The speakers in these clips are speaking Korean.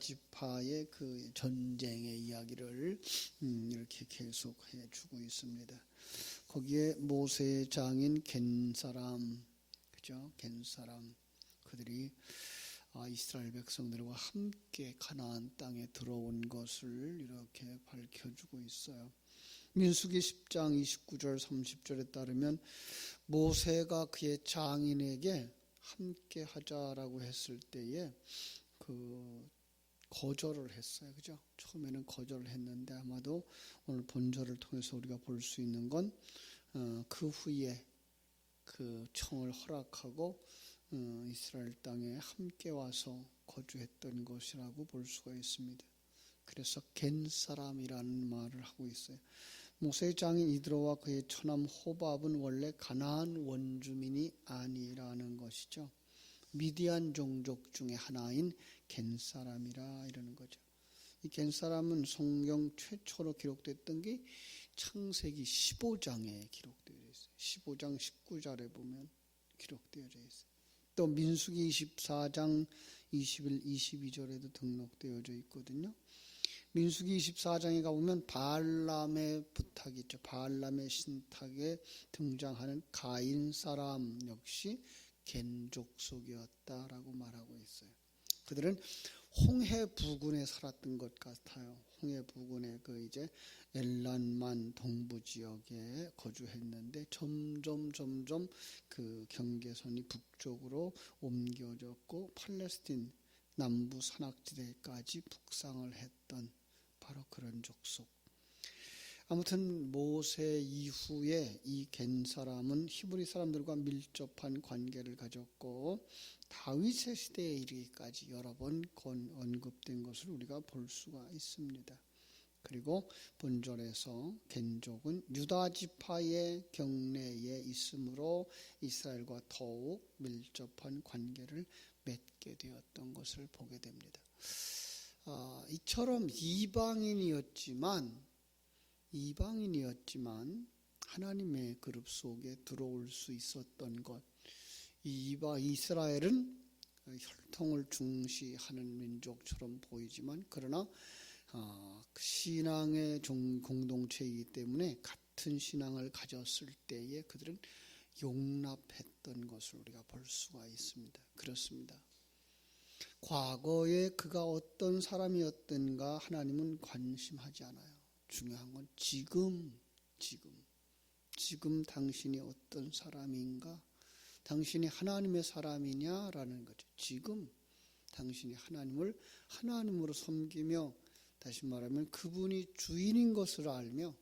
지파의 그 전쟁의 이야기를 이렇게 계속해 주고 있습니다. 거기에 모세의 장인 겐사람, 그죠? 겐사람, 그들이 이스라엘 백성들과 함께 가나안 땅에 들어온 것을 이렇게 밝혀주고 있어요. 민수기 10장 29절 30절에 따르면 모세가 그의 장인에게 함께 하자라고 했을 때에 그 거절을 했어요. 그죠? 처음에는 거절을 했는데 아마도 오늘 본절을 통해서 우리가 볼 수 있는 건 그 후에 그 청을 허락하고 이스라엘 땅에 함께 와서 거주했던 것이라고 볼 수가 있습니다. 그래서 겐사람이라는 말을 하고 있어요. 모세의 장인 이드로와 그의 처남 호밥은 원래 가나안 원주민이 아니라는 것이죠. 미디안 종족 중에 하나인 겐사람이라 이러는 거죠. 이 겐사람은 성경 최초로 기록됐던 게 창세기 15장에 기록되어 있어요. 15장 19절에 보면 기록되어 있어요. 또 민수기 24장 21, 22절에도 등록되어져 있거든요. 민수기 24장에 가보면 바알람의 부탁이 있죠. 바알람의 신탁에 등장하는 가인 사람 역시 겐족 속이었다라고 말하고 있어요. 그들은 홍해 부근에 살았던 것 같아요. 홍해 부근에 그 이제 엘란만 동부 지역에 거주했는데 점점 그 경계선이 북쪽으로 옮겨졌고 팔레스틴 남부 산악지대까지 북상을 했던 바로 그런 족속. 아무튼 모세 이후에 이 겐사람은 히브리 사람들과 밀접한 관계를 가졌고 다윗의 시대에 이르기까지 여러 번 언급된 것을 우리가 볼 수가 있습니다. 그리고 본절에서 겐족은 유다 지파의 경내에 있으므로 이스라엘과 더욱 밀접한 관계를 맺게 되었던 것을 보게 됩니다. 이처럼 이방인이었지만 하나님의 그룹 속에 들어올 수 있었던 것. 이스라엘은 혈통을 중시하는 민족처럼 보이지만 그러나 신앙의 공동체이기 때문에 같은 신앙을 가졌을 때에 그들은 용납했던 것을 우리가 볼 수가 있습니다. 그렇습니다. 과거에 그가 어떤 사람이었던가 하나님은 관심하지 않아요. 중요한 건 지금 당신이 어떤 사람인가? 당신이 하나님의 사람이냐라는 거죠. 지금 당신이 하나님을 하나님으로 섬기며 다시 말하면 그분이 주인인 것을 알며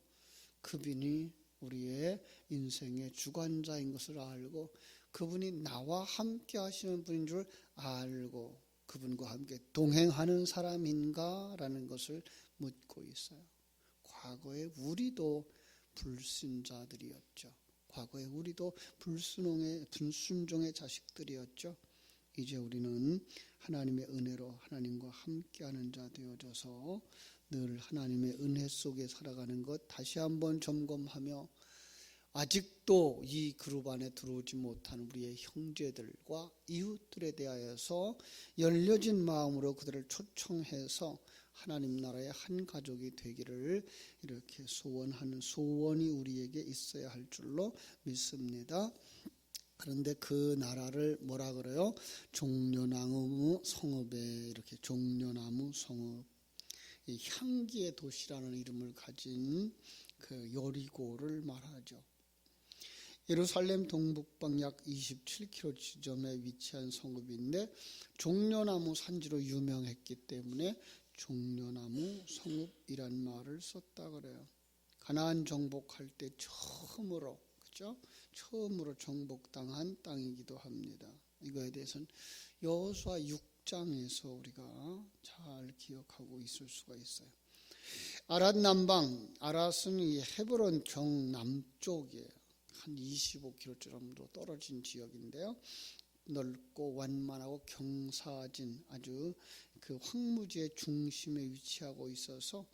그분이 우리의 인생의 주관자인 것을 알고 그분이 나와 함께 하시는 분인 줄 알고 그분과 함께 동행하는 사람인가라는 것을 묻고 있어요. 과거에 우리도 불신자들이었죠. 과거에 우리도 불순종의 자식들이었죠. 이제 우리는 하나님의 은혜로 하나님과 함께하는 자 되어져서 늘 하나님의 은혜 속에 살아가는 것 다시 한번 점검하며 아직도 이 그룹 안에 들어오지 못한 우리의 형제들과 이웃들에 대하여서 열려진 마음으로 그들을 초청해서 하나님 나라의 한 가족이 되기를 이렇게 소원하는 소원이 우리에게 있어야 할 줄로 믿습니다. 그런데 그 나라를 뭐라 그래요? 종려나무 성읍에 이렇게 종려나무 성읍, 이 향기의 도시라는 이름을 가진 그 여리고를 말하죠. 예루살렘 동북방 약 27km 지점에 위치한 성읍인데 종려나무 산지로 유명했기 때문에 종려나무 성읍이란 말을 썼다 그래요. 가나안 정복할 때 처음으로 정복당한 땅이기도 합니다. 이거에 대해서는 여호수아 6장에서 우리가 잘 기억하고 있을 수가 있어요. 아랏 남방, 아랏은 이 헤브론 경 남쪽이에요. 한 25km 정도 떨어진 지역인데요. 넓고 완만하고 경사진 아주 그 황무지의 중심에 위치하고 있어서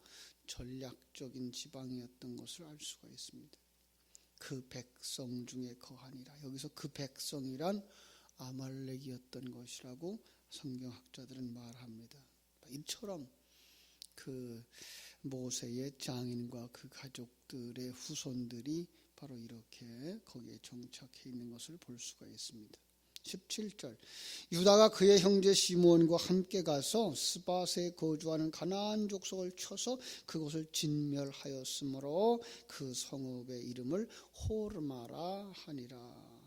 전략적인 지방이었던 것을 알 수가 있습니다. 그 백성 중에 거하니라. 여기서 그 백성이란 아말렉이었던 것이라고 성경학자들은 말합니다. 이처럼 그 모세의 장인과 그 가족들의 후손들이 바로 이렇게 거기에 정착해 있는 것을 볼 수가 있습니다. 17절 유다가 그의 형제 시므온과 함께 가서 스밧에 거주하는 가나안 족속을 쳐서 그곳을 진멸하였으므로 그 성읍의 이름을 호르마라 하니라.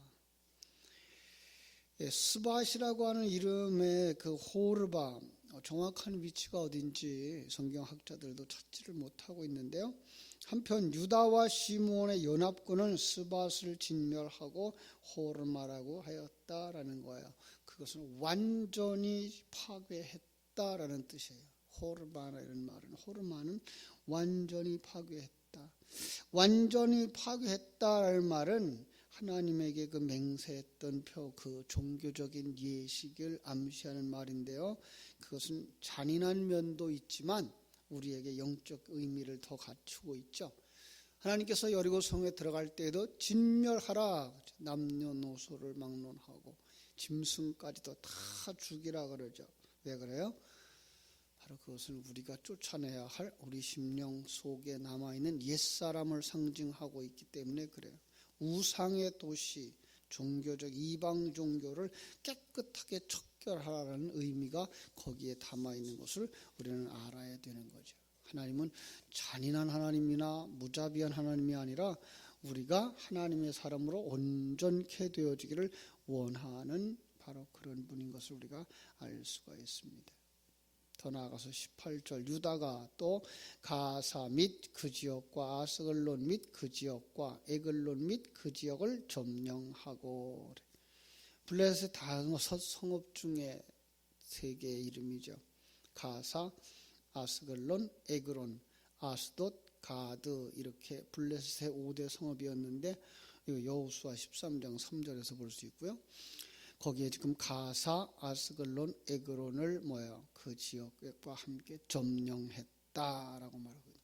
스밧이라고 하는 이름의 그 호르바 정확한 위치가 어딘지 성경학자들도 찾지를 못하고 있는데요. 한편 유다와 시므온의 연합군은 스밧을 진멸하고 호르마라고 하였다라는 거예요. 그것은 완전히 파괴했다라는 뜻이에요. 호르마라는 말은 호르마는 완전히 파괴했다. 완전히 파괴했다라는 말은 하나님에게 그 맹세했던 그 종교적인 예식을 암시하는 말인데요. 그것은 잔인한 면도 있지만 우리에게 영적 의미를 더 갖추고 있죠. 하나님께서 여리고 성에 들어갈 때에도 진멸하라, 남녀노소를 막론하고 짐승까지도 다 죽이라 그러죠. 왜 그래요? 바로 그것은 우리가 쫓아내야 할 우리 심령 속에 남아있는 옛사람을 상징하고 있기 때문에 그래요. 우상의 도시, 종교적 이방 종교를 깨끗하게 척결하라는 의미가 거기에 담아있는 것을 우리는 알아야 되는 거죠. 하나님은 잔인한 하나님이나 무자비한 하나님이 아니라 우리가 하나님의 사람으로 온전케 되어지기를 원하는 바로 그런 분인 것을 우리가 알 수가 있습니다. 더 나아가서 18절 유다가 또 가사 및 그 지역과 아스글론 및 그 지역과 에글론 및 그 지역을 점령하고 블레셋 다섯 성읍 중에 세 개의 이름이죠. 가사, 아스글론, 에그론, 아스돗, 가드 이렇게 블레셋의 5대 성읍이었는데 여호수아 13장 3절에서 볼 수 있고요. 거기에 지금 가사, 아스글론, 에그론을 그 지역과 함께 점령했다라고 말하거든요.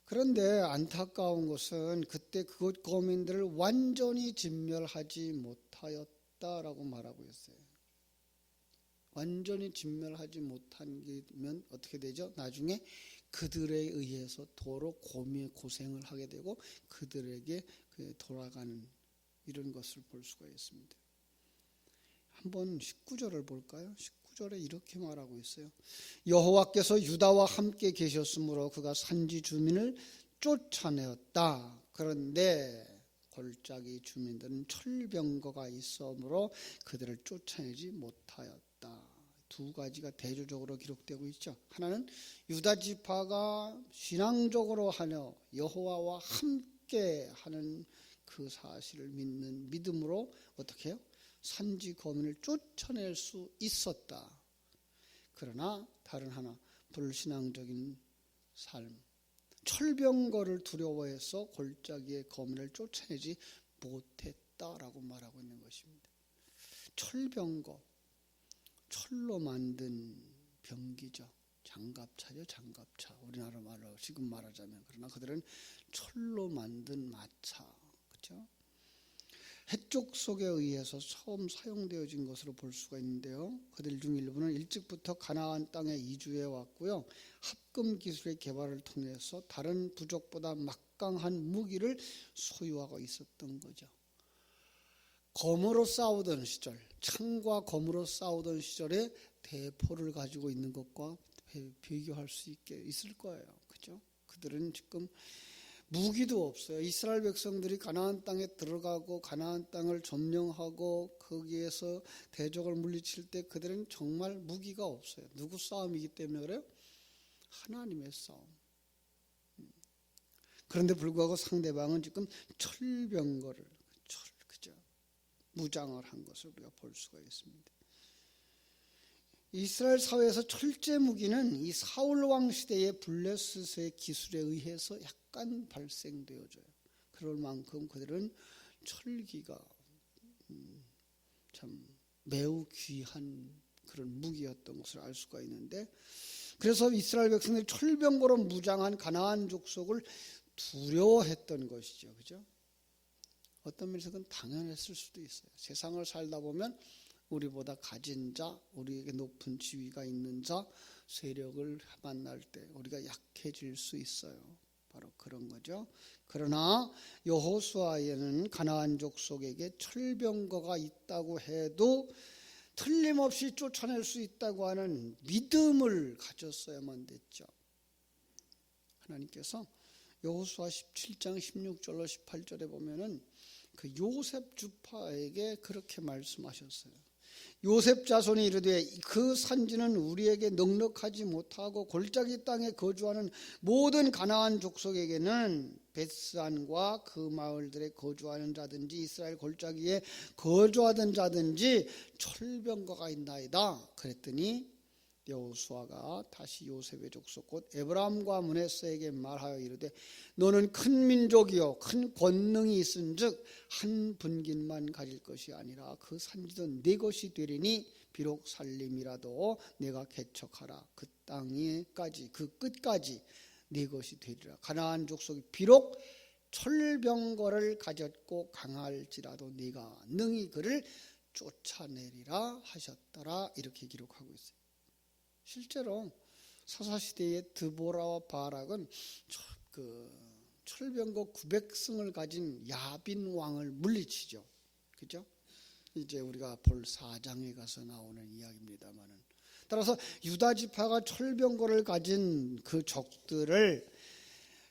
그런데 안타까운 것은 그때 그곳 거민들을 완전히 진멸하지 못하였다라고 말하고 있어요. 완전히 진멸하지 못하면 어떻게 되죠? 나중에 그들에 의해서 도로 고생을 하게 되고 그들에게 돌아가는 이런 것을 볼 수가 있습니다. 한번 19절을 볼까요? 19절에 이렇게 말하고 있어요. 여호와께서 유다와 함께 계셨으므로 그가 산지 주민을 쫓아내었다. 그런데 골짜기 주민들은 철병거가 있으므로 그들을 쫓아내지 못하였다. 두 가지가 대조적으로 기록되고 있죠. 하나는 유다 지파가 신앙적으로 하며 여호와와 함께 하는 그 사실을 믿는 믿음으로 어떻게 해요? 산지 거민을 쫓아낼 수 있었다. 그러나 다른 하나 불신앙적인 삶, 철병거를 두려워해서 골짜기의 거민을 쫓아내지 못했다라고 말하고 있는 것입니다. 철병거, 철로 만든 병기죠. 장갑차죠, 장갑차. 우리나라 말로 지금 말하자면. 그러나 그들은 철로 만든 마차, 그렇죠? 해쪽 속에 의해서 처음 사용되어진 것으로 볼 수가 있는데요. 그들 중 일부는 일찍부터 가나안 땅에 이주해 왔고요. 합금 기술의 개발을 통해서 다른 부족보다 막강한 무기를 소유하고 있었던 거죠. 검으로 싸우던 시절, 창과 검으로 싸우던 시절에 대포를 가지고 있는 것과 비교할 수 있을 거예요. 그죠? 그들은 지금 무기도 없어요. 이스라엘 백성들이 가나안 땅에 들어가고 가나안 땅을 점령하고 거기에서 대적을 물리칠 때 그들은 정말 무기가 없어요. 누구 싸움이기 때문에 그래요? 하나님의 싸움. 그런데 불구하고 상대방은 지금 철병거를 그죠? 무장을 한 것을 우리가 볼 수가 있습니다. 이스라엘 사회에서 철제 무기는 이 사울 왕 시대의 블레셋의 기술에 의해서 약간 발생되어져요. 그럴 만큼 그들은 철기가 참 매우 귀한 그런 무기였던 것을 알 수가 있는데, 그래서 이스라엘 백성들이 철병거로 무장한 가나안 족속을 두려워했던 것이죠. 그죠? 어떤 면에서 그건 당연했을 수도 있어요. 세상을 살다 보면 우리보다 가진 자, 우리에게 높은 지위가 있는 자, 세력을 만날 때 우리가 약해질 수 있어요. 바로 그런 거죠. 그러나 여호수아에는 가나안 족속에게 철병거가 있다고 해도 틀림없이 쫓아낼 수 있다고 하는 믿음을 가졌어야만 됐죠. 하나님께서 여호수아 17장 16절로 18절에 보면은 그 요셉 주파에게 그렇게 말씀하셨어요. 요셉 자손이 이르되 그 산지는 우리에게 넉넉하지 못하고 골짜기 땅에 거주하는 모든 가나안 족속에게는 벳산과 그 마을들에 거주하는 자든지 이스라엘 골짜기에 거주하던 자든지 철병거가 있나이다. 그랬더니 여호수아가 다시 요셉의 족속 곧 에브라임과 므낫세에게 말하여 이르되 너는 큰 민족이요 큰 권능이 있은즉 한 분깃만 가질 것이 아니라 그 산지도 네 것이 되리니 비록 살림이라도 내가 개척하라. 그 땅에까지 그 끝까지 네 것이 되리라. 가나안 족속이 비록 철병거를 가졌고 강할지라도 네가 능히 그를 쫓아내리라 하셨더라. 이렇게 기록하고 있어요. 실제로 사사시대의 드보라와 바락은 철병거 900승을 가진 야빈 왕을 물리치죠. 그죠? 이제 우리가 볼 4장에 가서 나오는 이야기입니다만은. 따라서 유다 지파가 철병거를 가진 그 적들을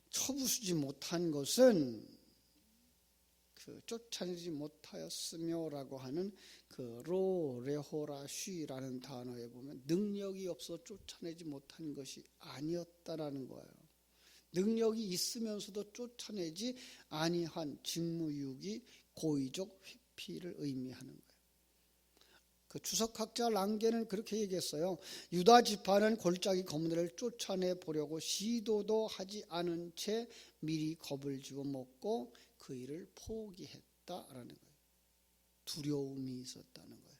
쳐부수지 못한 것은 쫓아내지 못하였으며라고 하는 그 로레호라쉬라는 단어에 보면 능력이 없어 쫓아내지 못한 것이 아니었다라는 거예요. 능력이 있으면서도 쫓아내지 아니한 직무유기 고의적 회피를 의미하는 거예요. 그 주석학자 랑게는 그렇게 얘기했어요. 유다 지파는 골짜기 검은들을 쫓아내 보려고 시도도 하지 않은 채 미리 겁을 집어먹고 그 일을 포기했다라는 거예요. 두려움이 있었다는 거예요.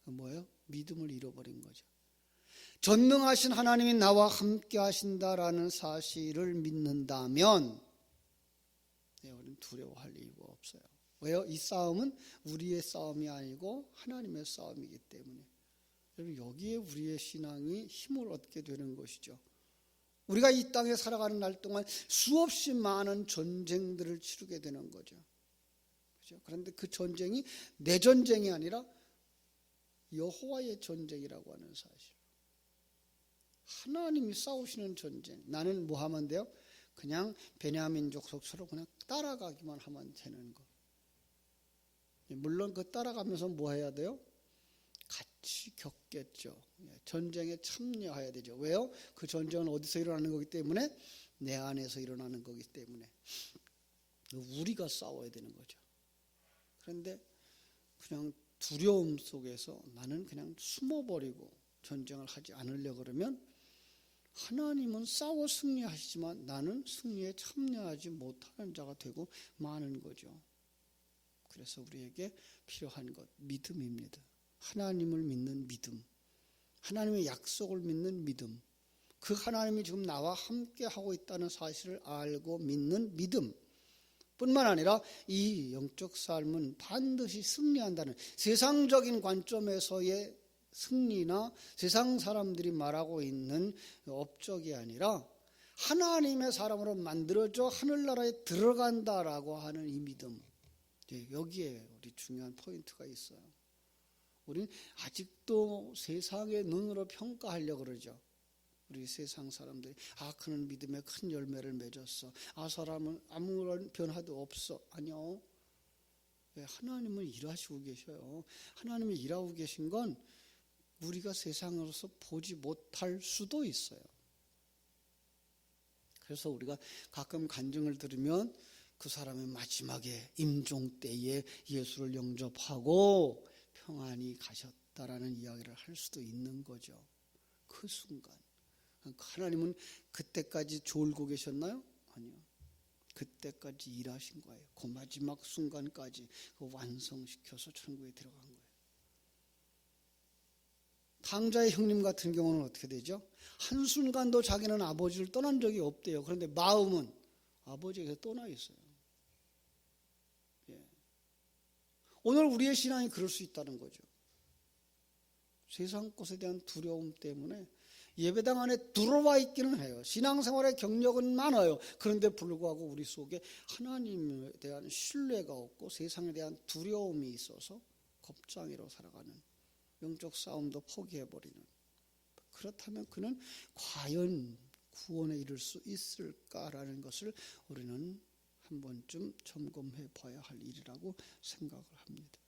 뭐예요? 믿음을 잃어버린 거죠. 전능하신 하나님이 나와 함께 하신다라는 사실을 믿는다면 우리는 두려워할 이유가 없어요. 왜요? 이 싸움은 우리의 싸움이 아니고 하나님의 싸움이기 때문에. 여러분 여기에 우리의 신앙이 힘을 얻게 되는 것이죠. 우리가 이 땅에 살아가는 날 동안 수없이 많은 전쟁들을 치르게 되는 거죠. 그렇죠? 그런데 그 전쟁이 내 전쟁이 아니라 여호와의 전쟁이라고 하는 사실. 하나님이 싸우시는 전쟁. 나는 뭐 하면 돼요? 그냥 베냐민 족속처럼 그냥 따라가기만 하면 되는 거. 물론 그 따라가면서 뭐 해야 돼요? 같이 겪겠죠. 전쟁에 참여해야 되죠. 왜요? 그 전쟁은 어디서 일어나는 거기 때문에 내 안에서 일어나는 거기 때문에 우리가 싸워야 되는 거죠. 그런데 그냥 두려움 속에서 나는 그냥 숨어버리고 전쟁을 하지 않으려고 그러면 하나님은 싸워 승리하시지만 나는 승리에 참여하지 못하는 자가 되고 마는 거죠. 그래서 우리에게 필요한 것 믿음입니다. 하나님을 믿는 믿음, 하나님의 약속을 믿는 믿음, 그 하나님이 지금 나와 함께 하고 있다는 사실을 알고 믿는 믿음 뿐만 아니라 이 영적 삶은 반드시 승리한다는 세상적인 관점에서의 승리나 세상 사람들이 말하고 있는 업적이 아니라 하나님의 사람으로 만들어져 하늘나라에 들어간다라고 하는 이 믿음, 여기에 우리 중요한 포인트가 있어요. 우리는 아직도 세상의 눈으로 평가하려고 그러죠. 우리 세상 사람들이 그는 믿음의 큰 열매를 맺었어. 사람은 아무런 변화도 없어. 아니요. 하나님은 일하시고 계셔요. 하나님이 일하고 계신 건 우리가 세상으로서 보지 못할 수도 있어요. 그래서 우리가 가끔 간증을 들으면 그 사람의 마지막에 임종 때에 예수를 영접하고 평안히 가셨다라는 이야기를 할 수도 있는 거죠. 그 순간. 하나님은 그때까지 졸고 계셨나요? 아니요. 그때까지 일하신 거예요. 그 마지막 순간까지 완성시켜서 천국에 들어간 거예요. 탕자의 형님 같은 경우는 어떻게 되죠? 한순간도 자기는 아버지를 떠난 적이 없대요. 그런데 마음은 아버지에게 떠나 있어요. 오늘 우리의 신앙이 그럴 수 있다는 거죠. 세상 것에 대한 두려움 때문에 예배당 안에 들어와 있기는 해요. 신앙생활의 경력은 많아요. 그런데 불구하고 우리 속에 하나님에 대한 신뢰가 없고 세상에 대한 두려움이 있어서 겁쟁이로 살아가는, 영적 싸움도 포기해버리는, 그렇다면 그는 과연 구원에 이를 수 있을까라는 것을 우리는 한 번쯤 점검해 봐야 할 일이라고 생각을 합니다.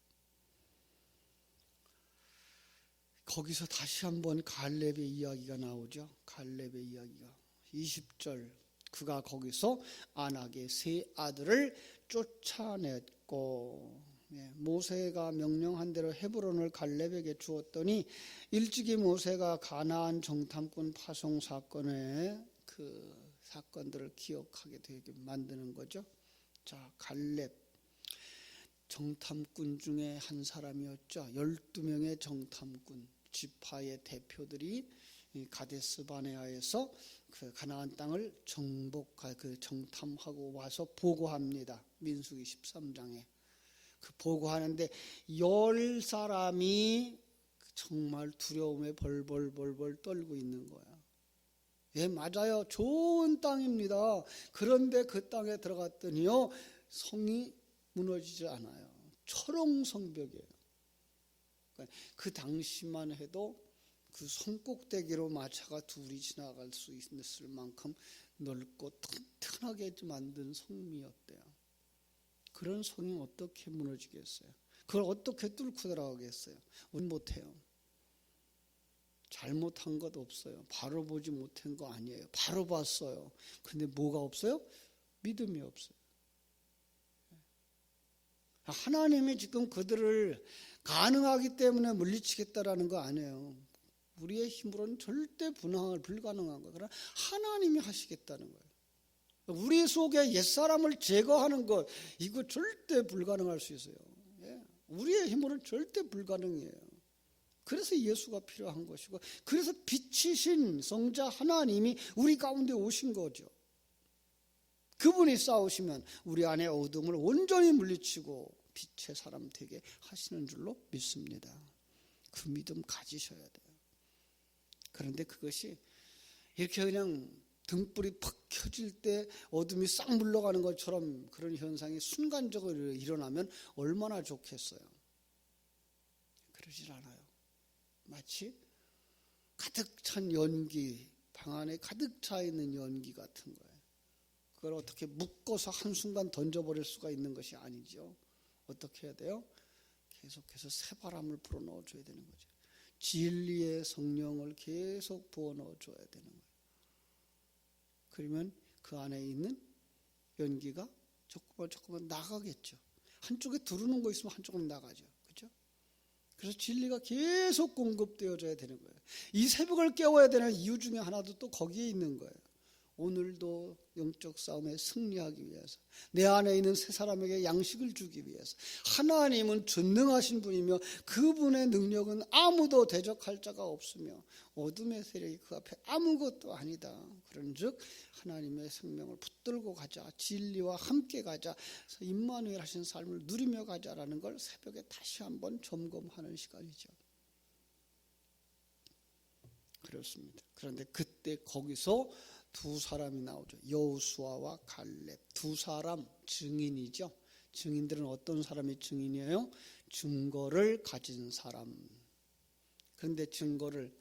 거기서 다시 한번 갈렙의 이야기가 나오죠. 갈렙의 이야기가 20절, 그가 거기서 아낙의 세 아들을 쫓아냈고, 모세가 명령한 대로 헤브론을 갈렙에게 주었더니 일찍이 모세가 가나안 정탐꾼 파송 사건의 그 사건들을 기억하게 되게 만드는 거죠. 자, 갈렙 정탐꾼 중에 한 사람이었죠. 12명의 정탐꾼, 지파의 대표들이 가데스 바네아에서 그 가나안 땅을 정탐하고 와서 보고합니다. 민수기 13장에 그 보고하는데 10사람이 정말 두려움에 벌벌 떨고 있는 거야. 예, 맞아요. 좋은 땅입니다. 그런데 그 땅에 들어갔더니요, 성이 무너지지 않아요. 초롱성벽이에요. 그 당시만 해도 그 성꼭대기로 마차가 둘이 지나갈 수 있을 만큼 넓고 튼튼하게 만든 성미였대요. 그런 성이 어떻게 무너지겠어요? 그걸 어떻게 뚫고 들어가겠어요? 우린 못해요. 잘못한 것 없어요. 바로 보지 못한 거 아니에요. 바로 봤어요. 근데 뭐가 없어요? 믿음이 없어요. 하나님이 지금 그들을 가능하기 때문에 물리치겠다라는 거 아니에요. 우리의 힘으로는 절대 불가능한 거예요. 그러나 하나님이 하시겠다는 거예요. 우리 속에 옛사람을 제거하는 것, 이거 절대 불가능할 수 있어요. 우리의 힘으로는 절대 불가능해요. 그래서 예수가 필요한 것이고, 그래서 빛이신 성자 하나님이 우리 가운데 오신 거죠. 그분이 싸우시면 우리 안에 어둠을 온전히 물리치고 빛의 사람 되게 하시는 줄로 믿습니다. 그 믿음 가지셔야 돼요. 그런데 그것이 이렇게 그냥 등불이 팍 켜질 때 어둠이 싹 물러가는 것처럼 그런 현상이 순간적으로 일어나면 얼마나 좋겠어요. 그러질 않아요. 마치 가득 찬 연기, 방 안에 가득 차 있는 연기 같은 거예요. 그걸 어떻게 묶어서 한순간 던져버릴 수가 있는 것이 아니죠. 어떻게 해야 돼요? 계속해서 새바람을 불어넣어줘야 되는 거죠. 진리의 성령을 계속 부어넣어줘야 되는 거예요. 그러면 그 안에 있는 연기가 조금만 나가겠죠. 한쪽에 들어오는 거 있으면 한쪽은 나가죠. 그렇죠? 그래서 진리가 계속 공급되어져야 되는 거예요. 이 새벽을 깨워야 되는 이유 중에 하나도 또 거기에 있는 거예요. 오늘도 영적 싸움에 승리하기 위해서, 내 안에 있는 새 사람에게 양식을 주기 위해서. 하나님은 전능하신 분이며 그분의 능력은 아무도 대적할 자가 없으며 어둠의 세력이 그 앞에 아무것도 아니다. 그런즉 하나님의 생명을 붙들고 가자, 진리와 함께 가자, 임마누엘 하신 삶을 누리며 가자라는 걸 새벽에 다시 한번 점검하는 시간이죠. 그렇습니다. 그런데 그때 거기서 두 사람이 나오죠. 여호수아와 갈렙. 두 사람 증인이죠. 증인들은 어떤 사람이 증인이에요? 증거를 가진 사람. 그런데 증거를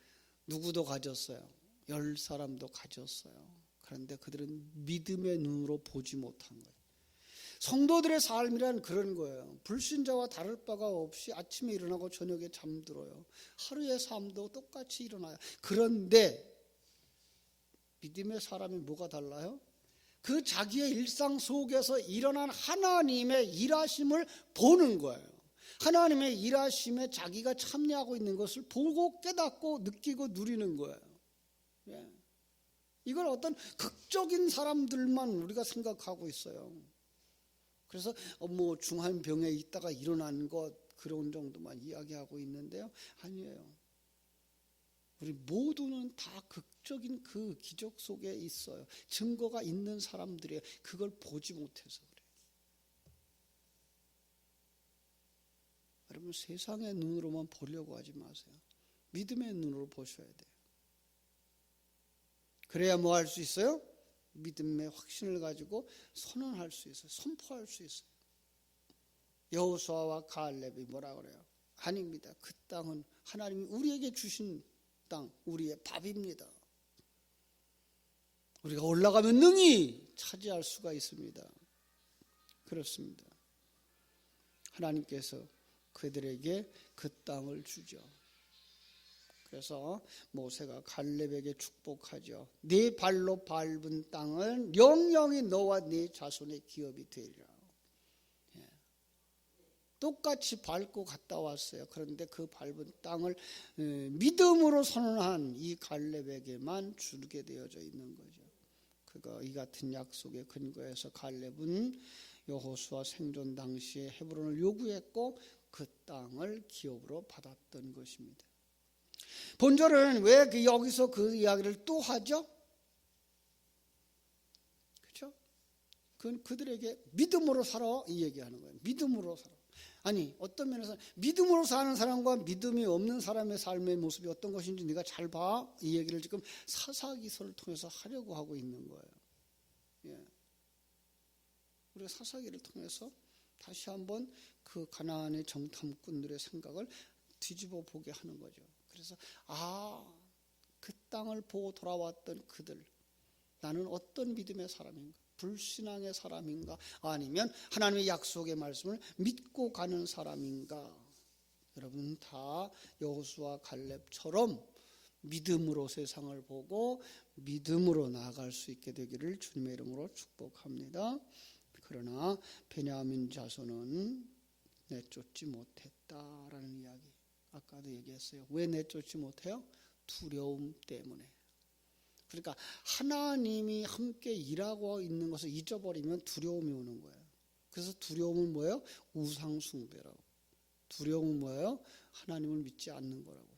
누구도 가졌어요. 10사람도 가졌어요. 그런데 그들은 믿음의 눈으로 보지 못한 거예요. 성도들의 삶이란 그런 거예요. 불신자와 다를 바가 없이 아침에 일어나고 저녁에 잠들어요. 하루의 삶도 똑같이 일어나요. 그런데 믿음의 사람이 뭐가 달라요? 그 자기의 일상 속에서 일어난 하나님의 일하심을 보는 거예요. 하나님의 일하심에 자기가 참여하고 있는 것을 보고 깨닫고 느끼고 누리는 거예요. 예. 이걸 어떤 극적인 사람들만 우리가 생각하고 있어요. 그래서 뭐 중한 병에 있다가 일어난 것 그런 정도만 이야기하고 있는데요. 아니에요. 우리 모두는 다 극적인 그 기적 속에 있어요. 증거가 있는 사람들이 그걸 보지 못해서 그래요. 여러분 세상의 눈으로만 보려고 하지 마세요. 믿음의 눈으로 보셔야 돼요. 그래야 뭐 할 수 있어요? 믿음의 확신을 가지고 선언할 수 있어요. 선포할 수 있어요. 여호수아와 갈렙이 뭐라 그래요? 아닙니다. 그 땅은 하나님이 우리에게 주신 땅, 우리의 밥입니다. 우리가 올라가면 능히 차지할 수가 있습니다. 그렇습니다. 하나님께서 그들에게 그 땅을 주죠. 그래서 모세가 갈렙에게 축복하죠. 네 발로 밟은 땅은 영영이 너와 네 자손의 기업이 되리라. 똑같이 밟고 갔다 왔어요. 그런데 그 밟은 땅을 믿음으로 선언한 이 갈렙에게만 주게 되어져 있는 거죠. 그가 이 같은 약속에 근거해서 갈렙은 여호수아 생존 당시에 헤브론을 요구했고 그 땅을 기업으로 받았던 것입니다. 본절은 왜 여기서 그 이야기를 또 하죠? 그렇죠? 그들에게 믿음으로 살아 이 얘기하는 거예요. 믿음으로 살아. 아니 어떤 면에서 믿음으로 사는 사람과 믿음이 없는 사람의 삶의 모습이 어떤 것인지 네가 잘 봐. 이 얘기를 지금 사사기서를 통해서 하려고 하고 있는 거예요. 예. 우리가 사사기를 통해서 다시 한번 그 가나안의 정탐꾼들의 생각을 뒤집어 보게 하는 거죠. 그래서 그 땅을 보고 돌아왔던 그들, 나는 어떤 믿음의 사람인가? 불신앙의 사람인가? 아니면 하나님의 약속의 말씀을 믿고 가는 사람인가? 여러분 다 여호수아 갈렙처럼 믿음으로 세상을 보고 믿음으로 나아갈 수 있게 되기를 주님의 이름으로 축복합니다. 그러나 베냐민 자손은 내쫓지 못했다라는 이야기. 아까도 얘기했어요. 왜 내쫓지 못해요? 두려움 때문에. 그러니까 하나님이 함께 일하고 있는 것을 잊어버리면 두려움이 오는 거예요. 그래서 두려움은 뭐예요? 우상 숭배라고. 두려움은 뭐예요? 하나님을 믿지 않는 거라고.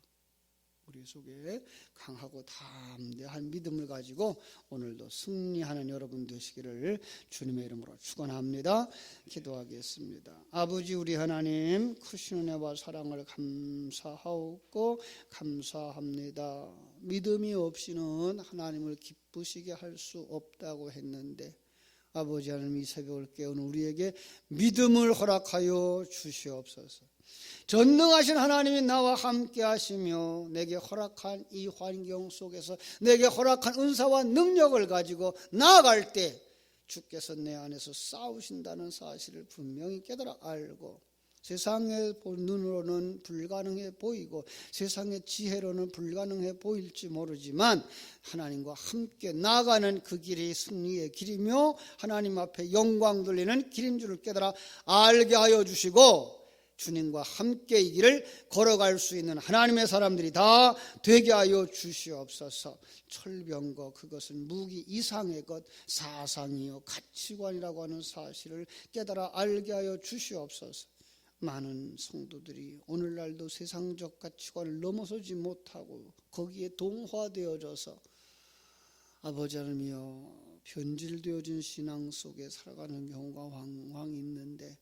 우리 속에 강하고 담대한 믿음을 가지고 오늘도 승리하는 여러분 되시기를 주님의 이름으로 축원합니다. 기도하겠습니다. 아버지 우리 하나님 크신 은혜와 사랑을 감사하고 감사합니다. 믿음이 없이는 하나님을 기쁘시게 할 수 없다고 했는데 아버지 하나님 이 새벽을 깨우는 우리에게 믿음을 허락하여 주시옵소서. 전능하신 하나님이 나와 함께 하시며 내게 허락한 이 환경 속에서 내게 허락한 은사와 능력을 가지고 나아갈 때 주께서 내 안에서 싸우신다는 사실을 분명히 깨달아 알고 세상의 눈으로는 불가능해 보이고 세상의 지혜로는 불가능해 보일지 모르지만 하나님과 함께 나아가는 그 길이 승리의 길이며 하나님 앞에 영광 돌리는 길인 줄을 깨달아 알게 하여 주시고 주님과 함께 이 길을 걸어갈 수 있는 하나님의 사람들이 다 되게 하여 주시옵소서. 철병거 그것은 무기 이상의 것 사상이요 가치관이라고 하는 사실을 깨달아 알게 하여 주시옵소서. 많은 성도들이 오늘날도 세상적 가치관을 넘어서지 못하고 거기에 동화되어져서 아버지 하나님이여 변질되어진 신앙 속에 살아가는 경우가 왕왕 있는데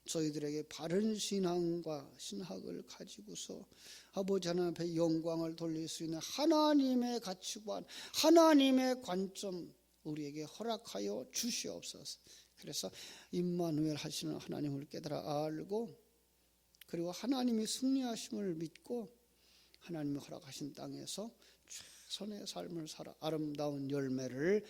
저희들에게 바른 신앙과 신학을 가지고서 아버지 하나님 앞에 영광을 돌릴 수 있는 하나님의 가치관, 하나님의 관점 우리에게 허락하여 주시옵소서. 그래서 임마누엘 하시는 하나님을 깨달아 알고 그리고 하나님이 승리하심을 믿고 하나님이 허락하신 땅에서 최선의 삶을 살아 아름다운 열매를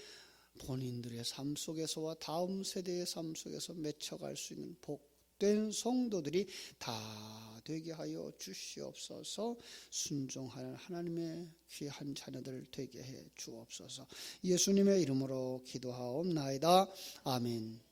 본인들의 삶 속에서와 다음 세대의 삶 속에서 맺혀갈 수 있는 복된 성도들이 다 되게 하여 주시옵소서. 순종하는 하나님의 귀한 자녀들 되게 해 주옵소서. 예수님의 이름으로 기도하옵나이다. 아멘.